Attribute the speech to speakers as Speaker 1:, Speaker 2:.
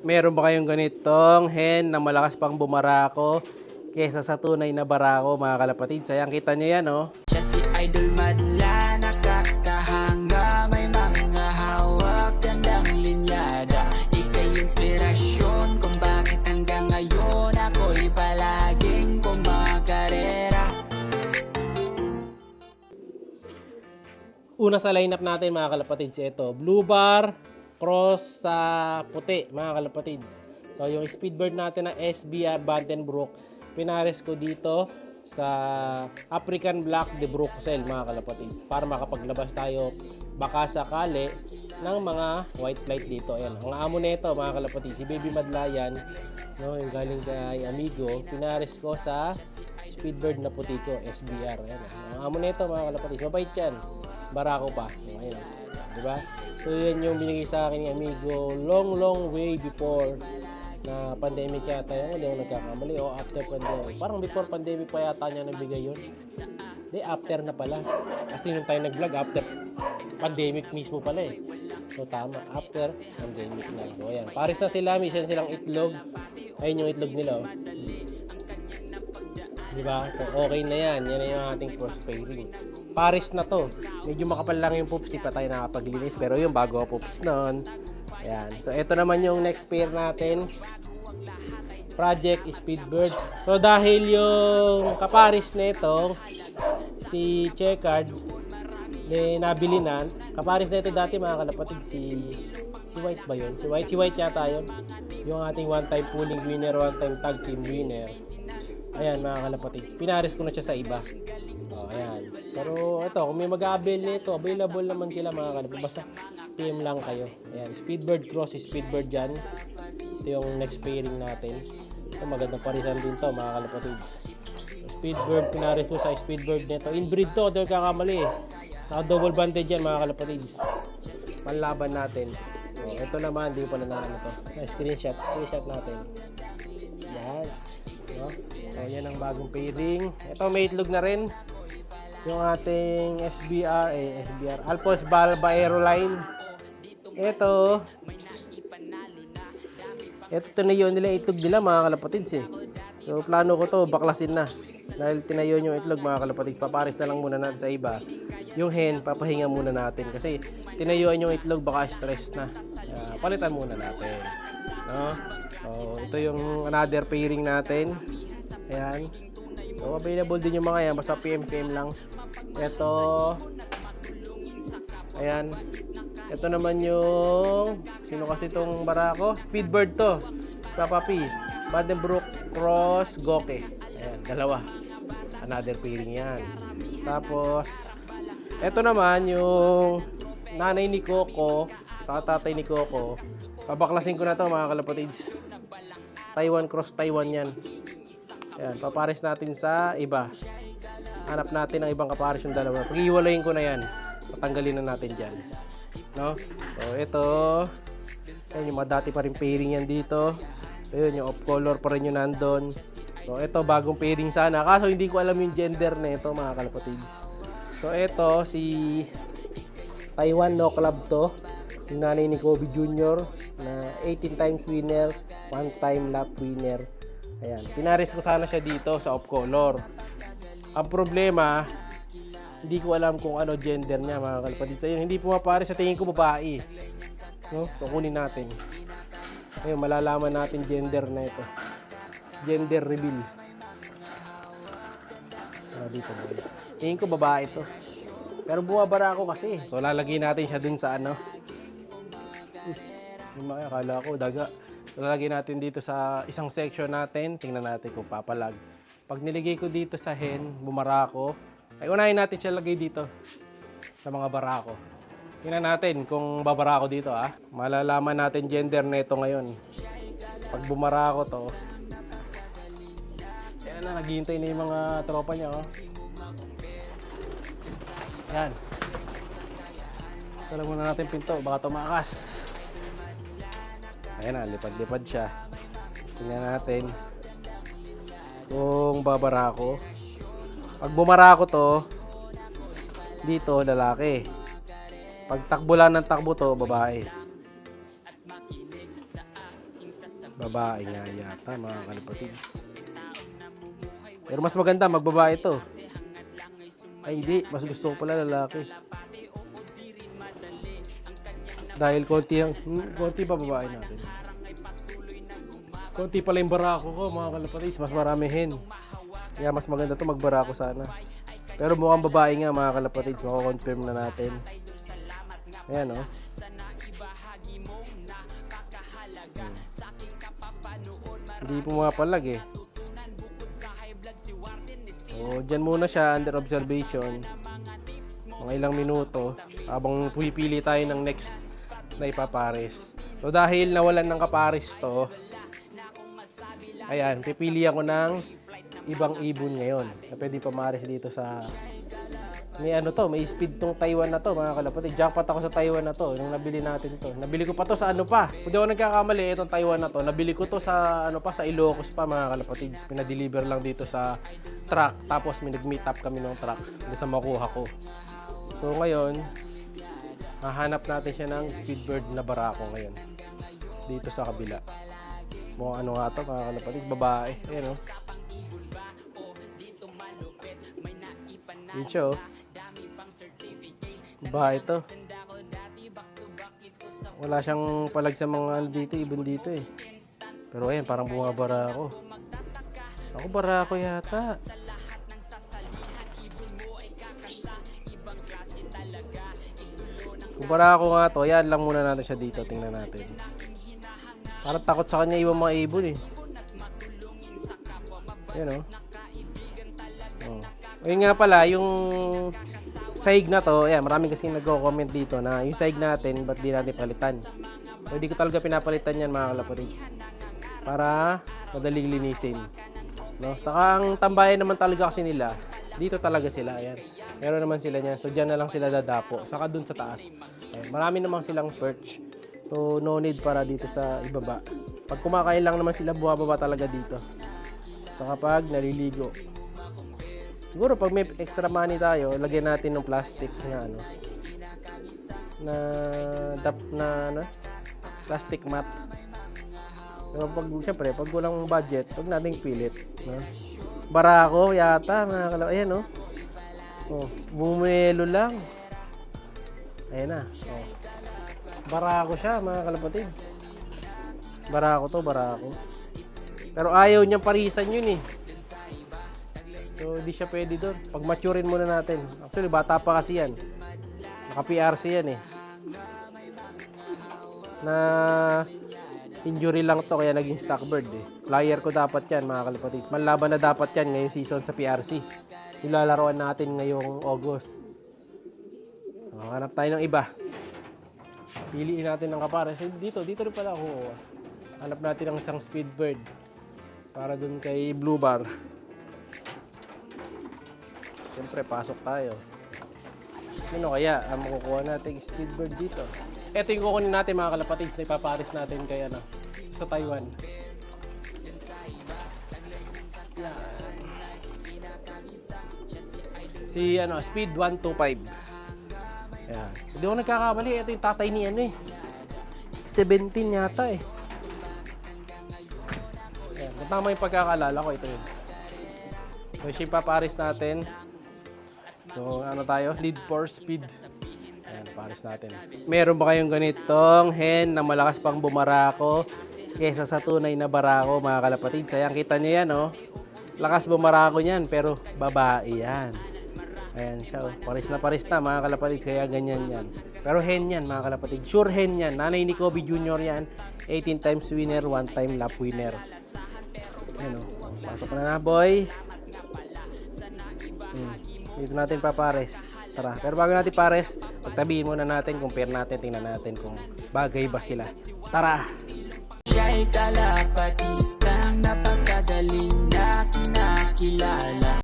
Speaker 1: Meron ba kayong ganitong hen na malakas pang bumarako kesa sa tunay na barako, mga kalapatid? Sayang, kita nyo yan, oh.
Speaker 2: Siya si Idol Madla, nakakahanga, may mga hawak, gandang linyada. Ika'y inspirasyon kung bakit hanggang ngayon ako'y palaging kumakarera.
Speaker 1: Una sa lineup natin, mga kalapatids, ito, blue bar, cross sa puti, mga kalapatids. So, yung speedbird natin na SBR Vandenbroek, pinares ko dito sa African Black de Bruxelles, mga kalapatids, para makapaglabas tayo baka sakali ng mga white flight dito. Ayan, ang amo nito, mga kalapatids, si Baby Madlayan, no, yung galing kay Amigo, pinares ko sa speedbird na puti ko, SBR. Ayan, ang amo nito, mga kalapatids, mabait yan, barako pa. Ayan, diba? So, yan yung binigay sa akin ni Amigo long way before na pandemic yata yun. Hindi ako nagkakamali. O after pandemic. Parang before pandemic pa yata niya nabigay yun. Hindi, after na pala. Kasi nung tayo nag-vlog, after pandemic mismo pala eh. So, tama. After pandemic na. So, ayan. Paris na sila. May isa silang itlog. Ayun yung itlog nila. Oh. Diba? So, okay na yan. Yan na yung ating cross pairing. Paris na to. Medyo makapal lang yung poops. Di pa tayo nakapaglinis. Pero yung bago poops noon. Ayan. So, ito naman yung next pair natin. Project Speedbird. So, dahil yung kaparis nito, si Checkered, nabili na. Kaparis nito dati, mga kalapatid, si White ba yun? Si White yata yun. Yung ating one-time pooling winner, one-time tag team winner. Ayan, mga kalapatids. Pinaris ko na siya sa iba. Oh, ayan. Pero ito, kung may mag-a-avail nito, available naman sila, mga kalapatids. Basta PM lang kayo. Ayan, Speedbird Cross, Speedbird dyan. Ito yung next pairing natin. Ito, magandang parisan din to, mga kalapatids. Speedbird, pinaris ko sa Speedbird nito. Inbreed to, doon kakamali. Naka-double banded yan, mga kalapatids. Panlaban natin. Oh, ito naman, di pa na ano to. Screenshot natin. Yan. No? So, yan ang bagong pairing. Ito, may itlog na rin. Yung ating SBR Alphonse Balba Aeroline. Ito tinayo nila itlog nila, mga kalapatids eh. So, plano ko to, baklasin na. Dahil tinayo yung itlog, mga kalapatids, paparis na lang muna natin sa iba. Yung hen, papahinga muna natin. Kasi tinayuan yung itlog, baka stress na. Palitan muna natin. No? So, ito yung another pairing natin. Ayan. So, available din yung mga yan. Basta PM lang. Ito. Ayan. Ito naman yung sino kasi itong barako? Speedbird to. Papapi. Vandenbroek Cross Goke. Ayan. Dalawa. Another pairing yan. Tapos, ito naman yung nanay ni Coco saka tatay ni Coco. Pabaklasin ko na to, mga kalapatids. Taiwan Cross Taiwan yan. Ayan, papares natin sa iba. Hanap natin ang ibang kapares yung dalawa. Pag-iwalayin ko na yan. Patanggalin na natin dyan. No? So, ito. Ayan, yung mga dati pa rin pairing yan dito. Ayun, yung off color pa rin yung nandun. So, ito, bagong pairing sana. Kaso, hindi ko alam yung gender na ito, mga kalapatids. So, ito, si Taiwan No Club to. Yung nanay ni Kobe Jr. na 18 times winner, 1 time lap winner. Ayan, pinaris ko sana siya dito sa off color. Ang problema, hindi ko alam kung ano gender niya, mga kalapatids. Ayun, hindi pumapares, sa tingin ko babae. No? So, kunin natin. Ayun, malalaman natin gender na ito. Gender reveal. Dito ba? Tingin ko babae ito. Pero bumabara ako kasi. So, lalagay natin siya dun sa ano. Yung mga akala ko daga. Lalagay natin dito sa isang section natin. Tingnan natin kung papalag. Pag niligay ko dito sa hen, bumarako. Ay, unahin natin siya lagay dito sa mga barako. Tingnan natin kung babarako dito, ah. Malalaman natin gender na ito ngayon. Pag bumarako to, yan na, naghihintay na yung mga tropa niya, oh. Yan. Salang muna natin pinto, baka tumakas. Ayan na, lipad-lipad siya. Tingnan natin kung babarako. Pag bumarako to, dito lalaki. Pag takbo lang ng takbo to, babae. Babae nga yata mga kalapatids. Pero mas maganda magbabae to. Ay hindi, mas gusto ko pala lalaki. Dahil konti pa babae natin. Konti pala yung barako ko mga kalapatids, mas maramihin. Kaya mas maganda to magbarako sana. Pero mukhang babae nga mga kalapatids, mako-confirm na natin. Ayan oh. Hindi pumapalag eh. So, dyan muna siya under observation. Mga ilang minuto habang pipili tayo ng next na ipapares. So dahil nawalan ng kapares to, ayan, pipili ako ng ibang ibon ngayon na pwede pamares dito sa may ano to, may speed tong Taiwan na to mga kalapatid. Jackpot ako sa Taiwan na to nung nabili natin to. Nabili ko pa to sa ano pa. Kung di ako nagkakamali, itong Taiwan na to, nabili ko to sa ano pa, sa Ilocos pa mga kalapatid. Pinadeliver lang dito sa truck. Tapos may nag-meet up kami ng truck doon sa makuha ko. So ngayon, hahanap natin siya ng speedbird na barako ngayon. Dito sa kabila. Mukhang ano nga to mga kalapatid, babae. Ayan o. Yun siya o. Babae ito. Wala siyang palag sa mga ano dito, ibon dito eh. Pero ayan, parang bumabara ako. Ako barako yata. Kung barako nga to, ayan lang muna natin siya dito. Tingnan natin. Parang takot sa kanya ibang mga ibon eh. Ayan o. Ayun nga pala, yung sahig na to, ayan, maraming kasing nagko-comment dito na yung sahig natin, ba't di natin palitan? So, hindi ko talaga pinapalitan yan mga kalapatids. Para madaling linisin. No? Saka ang tambayan naman talaga kasi nila, dito talaga sila, ayan. Meron naman sila niyan. So, dyan na lang sila dadapo. Saka dun sa taas. Ayan, marami namang silang perch. So, no need para dito sa ibaba. Pag kumakain lang naman sila, buhababa talaga dito. So, kapag naliligo. Siguro pag may extra money tayo, lagyan natin ng plastic na ano na plastic mat. Pero pag syempre, pag walang budget, pag nating pilit, no? Barako yata, mga kalapatids. Ayan oh. Oh, bumelo lang. Ayan na. Oh. Barako siya, mga kalapatids. Barako to, barako. Pero ayaw niyang parisan yun eh. So, hindi siya pwede doon. Pag maturein muna natin. Actually, bata pa kasi yan. Naka-PRC yan eh. Na injury lang to kaya naging stock bird eh. Flyer ko dapat yan mga kalapatids. Manlaban na dapat yan ngayong season sa PRC. Ilalaroan natin ngayong August. So, hanap tayo ng iba. Piliin natin ng kapares. Dito rin pala ako. Hanap natin ng isang speed bird. Para dun kay Blue Bar. Siyempre, pasok tayo. Ano kaya ang makukuha natin speedbird dito? Ito yung kukunin natin mga kalapatids na ipaparis natin kay ano, sa Taiwan. Yan. Si ano, Speed 125. Yan. Hindi ako nagkakamali. Ito yung tatay ni ano eh. 17 yata eh. Yan. Tama yung pagkakalala ko. Ito yun. So, siya ipaparis natin. So, ano tayo? Need for speed. Ayan, pares natin. Meron ba kayong ganitong hen na malakas pang bumarako kesa sa tunay na barako, mga kalapatid? Sayang kita nyo yan, oh. Lakas bumarako niyan, pero babae yan. Ayan siya, oh. Pares na, mga kalapatid. Kaya ganyan yan. Pero hen yan, mga kalapatid. Sure hen yan. Nanay ni Kobe Jr. yan. 18 times winner, 1 time lap winner. Ayan, oh. Pasok na, boy. Dito natin papares. Tara. Pero bago natin pares, pagtabihin muna natin, compare natin, tingnan natin kung bagay ba sila. Tara!
Speaker 2: Siya'y kalapatistang napakagaling na kinakilala.